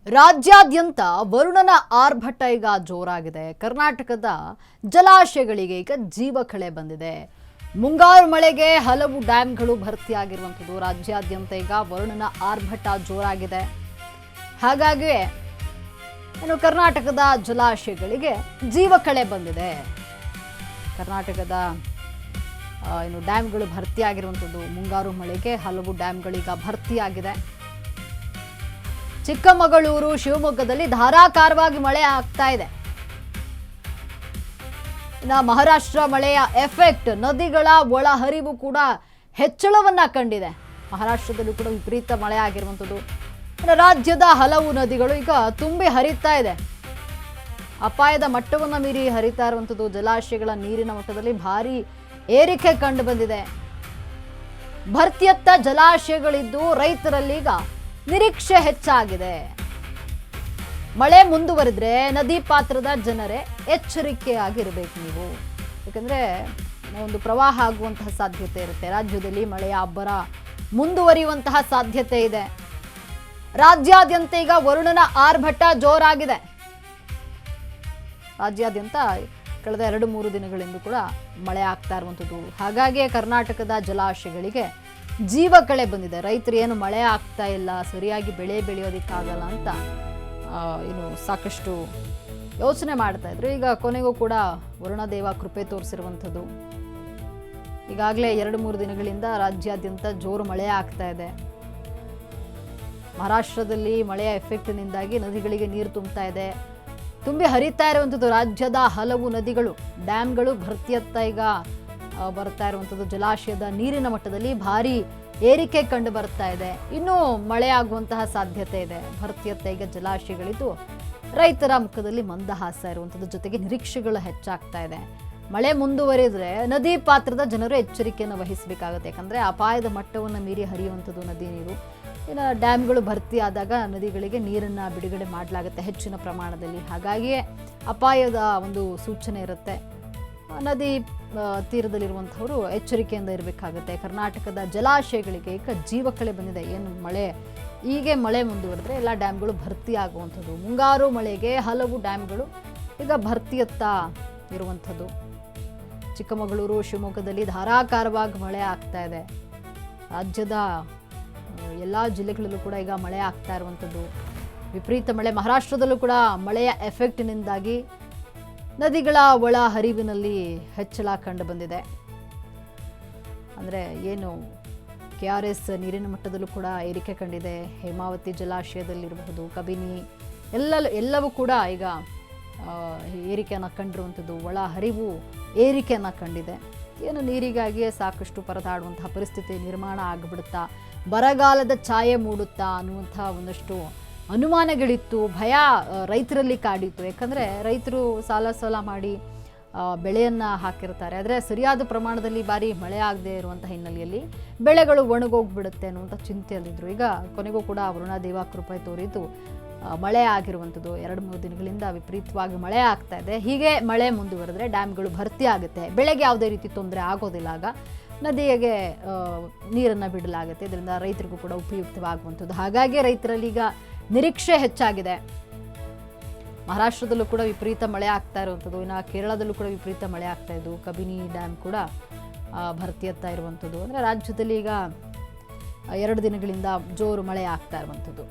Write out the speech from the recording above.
ರಾಜ್ಯಾದ್ಯಂತ ವರುಣನ ಆರ್ಭಟ ಈಗ ಜೋರಾಗಿದೆ. ಕರ್ನಾಟಕದ ಜಲಾಶಯಗಳಿಗೆ ಈಗ ಜೀವಕಳೆ ಬಂದಿದೆ. ಮುಂಗಾರು ಮಳೆಗೆ ಹಲವು ಡ್ಯಾಂಗಳು ಭರ್ತಿಯಾಗಿರುವಂಥದ್ದು. ರಾಜ್ಯಾದ್ಯಂತ ಈಗ ವರುಣನ ಆರ್ಭಟ ಜೋರಾಗಿದೆ. ಹಾಗಾಗಿ ಕರ್ನಾಟಕದ ಜಲಾಶಯಗಳಿಗೆ ಜೀವಕಳೆ ಬಂದಿದೆ. ಕರ್ನಾಟಕದ ಡ್ಯಾಂಗಳು ಭರ್ತಿಯಾಗಿರುವಂಥದ್ದು. ಮುಂಗಾರು ಮಳೆಗೆ ಹಲವು ಡ್ಯಾಂಗಳೀಗ ಭರ್ತಿಯಾಗಿದೆ. ಚಿಕ್ಕಮಗಳೂರು, ಶಿವಮೊಗ್ಗದಲ್ಲಿ ಧಾರಾಕಾರವಾಗಿ ಮಳೆ ಆಗ್ತಾ ಇದೆ. ಮಹಾರಾಷ್ಟ್ರ ಮಳೆಯ ಎಫೆಕ್ಟ್, ನದಿಗಳ ಒಳಹರಿವು ಕೂಡ ಹೆಚ್ಚಳವನ್ನ ಕಂಡಿದೆ. ಮಹಾರಾಷ್ಟ್ರದಲ್ಲೂ ಕೂಡ ವಿಪರೀತ ಮಳೆ ಆಗಿರುವಂಥದ್ದು. ರಾಜ್ಯದ ಹಲವು ನದಿಗಳು ಈಗ ತುಂಬಿ ಹರಿತಾ ಇದೆ. ಅಪಾಯದ ಮಟ್ಟವನ್ನು ಮೀರಿ ಹರಿತಾ ಇರುವಂಥದ್ದು. ಜಲಾಶಯಗಳ ನೀರಿನ ಮಟ್ಟದಲ್ಲಿ ಭಾರಿ ಏರಿಕೆ ಕಂಡು ಬಂದಿದೆ. ಭರ್ತಿಯತ್ತ ಜಲಾಶಯಗಳಿದ್ದು ರೈತರಲ್ಲಿ ಈಗ ನಿರೀಕ್ಷೆ ಹೆಚ್ಚಾಗಿದೆ. ಮಳೆ ಮುಂದುವರಿದ್ರೆ ನದಿ ಪಾತ್ರದ ಜನರೇ ಎಚ್ಚರಿಕೆಯಾಗಿರಬೇಕು ನೀವು. ಯಾಕಂದ್ರೆ ಒಂದು ಪ್ರವಾಹ ಆಗುವಂತಹ ಸಾಧ್ಯತೆ ಇರುತ್ತೆ. ರಾಜ್ಯದಲ್ಲಿ ಮಳೆಯ ಅಬ್ಬರ ಮುಂದುವರಿಯುವಂತಹ ಸಾಧ್ಯತೆ ಇದೆ. ರಾಜ್ಯಾದ್ಯಂತ ಈಗ ವರುಣನ ಆರ್ಭಟ ಜೋರಾಗಿದೆ. ರಾಜ್ಯಾದ್ಯಂತ ಕಳೆದ 2-3 ದಿನಗಳಿಂದ ಕೂಡ ಮಳೆ ಆಗ್ತಾ ಇರುವಂಥದ್ದು. ಹಾಗಾಗಿ ಕರ್ನಾಟಕದ ಜಲಾಶಯಗಳಿಗೆ ಜೀವಕಳೆ ಬಂದಿದೆ. ರೈತರು ಏನು ಮಳೆ ಆಗ್ತಾ ಇಲ್ಲ, ಸರಿಯಾಗಿ ಬೆಳೆ ಬೆಳೆಯೋದಕ್ಕಾಗಲ್ಲ ಅಂತ ಸಾಕಷ್ಟು ಯೋಚನೆ ಮಾಡ್ತಾ ಇದ್ರು. ಈಗ ಕೊನೆಗೂ ಕೂಡ ವರುಣದೇವ ಕೃಪೆ ತೋರಿಸಿರುವಂಥದ್ದು. ಈಗಾಗಲೇ 2-3 ದಿನಗಳಿಂದ ರಾಜ್ಯಾದ್ಯಂತ ಜೋರು ಮಳೆ ಆಗ್ತಾ ಇದೆ. ಮಹಾರಾಷ್ಟ್ರದಲ್ಲಿ ಮಳೆಯ ಎಫೆಕ್ಟ್ನಿಂದಾಗಿ ನದಿಗಳಿಗೆ ನೀರು ತುಂಬ್ತಾ ಇದೆ. ತುಂಬಿ ಹರಿತಾ ಇರುವಂಥದ್ದು. ರಾಜ್ಯದ ಹಲವು ನದಿಗಳು, ಡ್ಯಾಮ್ಗಳು ಭರ್ತಿಯತ್ತ ಈಗ ಬರ್ತಾ ಇರುವಂಥದ್ದು. ಜಲಾಶಯದ ನೀರಿನ ಮಟ್ಟದಲ್ಲಿ ಭಾರಿ ಏರಿಕೆ ಕಂಡು ಬರ್ತಾ ಇದೆ. ಇನ್ನೂ ಮಳೆ ಆಗುವಂತಹ ಸಾಧ್ಯತೆ ಇದೆ. ಭರ್ತಿಯತ್ತ ಈಗ ಜಲಾಶಯಗಳಿದ್ದು ರೈತರ ಮುಖದಲ್ಲಿ ಮಂದಹಾಸ ಇರುವಂಥದ್ದು. ಜೊತೆಗೆ ನಿರೀಕ್ಷೆಗಳು ಹೆಚ್ಚಾಗ್ತಾ ಇದೆ. ಮಳೆ ಮುಂದುವರಿದ್ರೆ ನದಿ ಪಾತ್ರದ ಜನರು ಎಚ್ಚರಿಕೆಯನ್ನು ವಹಿಸಬೇಕಾಗುತ್ತೆ. ಯಾಕಂದರೆ ಅಪಾಯದ ಮಟ್ಟವನ್ನು ಮೀರಿ ಹರಿಯುವಂಥದ್ದು ನದಿ ನೀರು. ಇನ್ನು ಡ್ಯಾಮ್ಗಳು ಭರ್ತಿ ಆದಾಗ ನದಿಗಳಿಗೆ ನೀರನ್ನು ಬಿಡುಗಡೆ ಮಾಡಲಾಗುತ್ತೆ ಹೆಚ್ಚಿನ ಪ್ರಮಾಣದಲ್ಲಿ. ಹಾಗಾಗಿಯೇ ಅಪಾಯದ ಒಂದು ಸೂಚನೆ ಇರುತ್ತೆ. ನದಿ ತೀರದಲ್ಲಿರುವಂಥವರು ಎಚ್ಚರಿಕೆಯಿಂದ ಇರಬೇಕಾಗುತ್ತೆ. ಕರ್ನಾಟಕದ ಜಲಾಶಯಗಳಿಗೆ ಈಗ ಜೀವಕಳೆ ಬಂದಿದೆ. ಏನು ಹೀಗೆ ಮಳೆ ಮುಂದುವರೆದ್ರೆ ಎಲ್ಲ ಡ್ಯಾಮ್ಗಳು ಭರ್ತಿ ಆಗುವಂಥದ್ದು. ಮುಂಗಾರು ಮಳೆಗೆ ಹಲವು ಡ್ಯಾಮ್ಗಳು ಈಗ ಭರ್ತಿಯತ್ತ ಇರುವಂಥದ್ದು. ಚಿಕ್ಕಮಗಳೂರು, ಶಿವಮೊಗ್ಗದಲ್ಲಿ ಧಾರಾಕಾರವಾಗಿ ಮಳೆ ಆಗ್ತಾ ಇದೆ. ರಾಜ್ಯದ ಎಲ್ಲ ಜಿಲ್ಲೆಗಳಲ್ಲೂ ಕೂಡ ಈಗ ಮಳೆ ಆಗ್ತಾ ಇರುವಂಥದ್ದು. ವಿಪರೀತ ಮಳೆ. ಮಹಾರಾಷ್ಟ್ರದಲ್ಲೂ ಕೂಡ ಮಳೆಯ ಎಫೆಕ್ಟ್ನಿಂದಾಗಿ ನದಿಗಳ ಒಳ ಹರಿವಿನಲ್ಲಿ ಹೆಚ್ಚಳ ಕಂಡು ಬಂದಿದೆ. ಅಂದರೆ ಏನು KRS ನೀರಿನ ಮಟ್ಟದಲ್ಲೂ ಕೂಡ ಏರಿಕೆ ಕಂಡಿದೆ. ಹೇಮಾವತಿ ಜಲಾಶಯದಲ್ಲಿರಬಹುದು, ಕಬಿನಿ ಎಲ್ಲವೂ ಕೂಡ ಈಗ ಏರಿಕೆಯನ್ನು ಕಂಡಿರುವಂಥದ್ದು. ಒಳ ಹರಿವು ಏರಿಕೆಯನ್ನು ಕಂಡಿದೆ. ಏನು ನೀರಿಗಾಗಿಯೇ ಸಾಕಷ್ಟು ಪರದಾಡುವಂತಹ ಪರಿಸ್ಥಿತಿ ನಿರ್ಮಾಣ ಆಗಿಬಿಡುತ್ತಾ, ಬರಗಾಲದ ಛಾಯೆ ಮೂಡುತ್ತಾ ಅನ್ನುವಂಥ ಒಂದಷ್ಟು ಅನುಮಾನಗಳಿತ್ತು. ಭಯ ರೈತರಲ್ಲಿ ಕಾಡಿತ್ತು. ಯಾಕಂದರೆ ರೈತರು ಸಾಲ ಮಾಡಿ ಬೆಳೆಯನ್ನು ಹಾಕಿರ್ತಾರೆ. ಆದರೆ ಸರಿಯಾದ ಪ್ರಮಾಣದಲ್ಲಿ ಬಾರಿ ಮಳೆ ಆಗದೆ ಇರುವಂಥ ಹಿನ್ನೆಲೆಯಲ್ಲಿ ಬೆಳೆಗಳು ಒಣಗೋಗ್ಬಿಡುತ್ತೆ ಅನ್ನುವಂಥ ಚಿಂತೆಯಲ್ಲಿದ್ದರು. ಈಗ ಕೊನೆಗೂ ಕೂಡ ವರುಣದೇವ ಕೃಪೆ ತೋರಿದ್ದು ಮಳೆ ಆಗಿರುವಂಥದ್ದು. 2-3 ದಿನಗಳಿಂದ ವಿಪರೀತವಾಗಿ ಮಳೆ ಆಗ್ತಾ ಇದೆ. ಹೀಗೆ ಮಳೆ ಮುಂದುವರೆದ್ರೆ ಡ್ಯಾಮ್ಗಳು ಭರ್ತಿ ಆಗುತ್ತೆ. ಬೆಳೆಗೆ ಯಾವುದೇ ರೀತಿ ತೊಂದರೆ ಆಗೋದಿಲ್ಲ. ಆಗ ನದಿಗೆ ನೀರನ್ನು ಬಿಡಲಾಗುತ್ತೆ. ಇದರಿಂದ ರೈತರಿಗೂ ಕೂಡ ಉಪಯುಕ್ತವಾಗುವಂಥದ್ದು. ಹಾಗಾಗಿ ರೈತರಲ್ಲಿ ಈಗ ನಿರೀಕ್ಷೆ ಹೆಚ್ಚಾಗಿದೆ. ಮಹಾರಾಷ್ಟ್ರದಲ್ಲೂ ಕೂಡ ವಿಪರೀತ ಮಳೆ ಆಗ್ತಾ ಇರುವಂಥದ್ದು. ಇನ್ನು ಕೇರಳದಲ್ಲೂ ಕೂಡ ವಿಪರೀತ ಮಳೆ ಆಗ್ತಾ ಇದ್ದು. ಕಬಿನಿ ಡ್ಯಾಮ್ ಕೂಡ ಭರ್ತಿಯತ್ತಾ ಇರುವಂಥದ್ದು. ಅಂದರೆ ರಾಜ್ಯದಲ್ಲಿ ಈಗ 2 ದಿನಗಳಿಂದ ಜೋರು ಮಳೆ ಆಗ್ತಾ ಇರುವಂಥದ್ದು.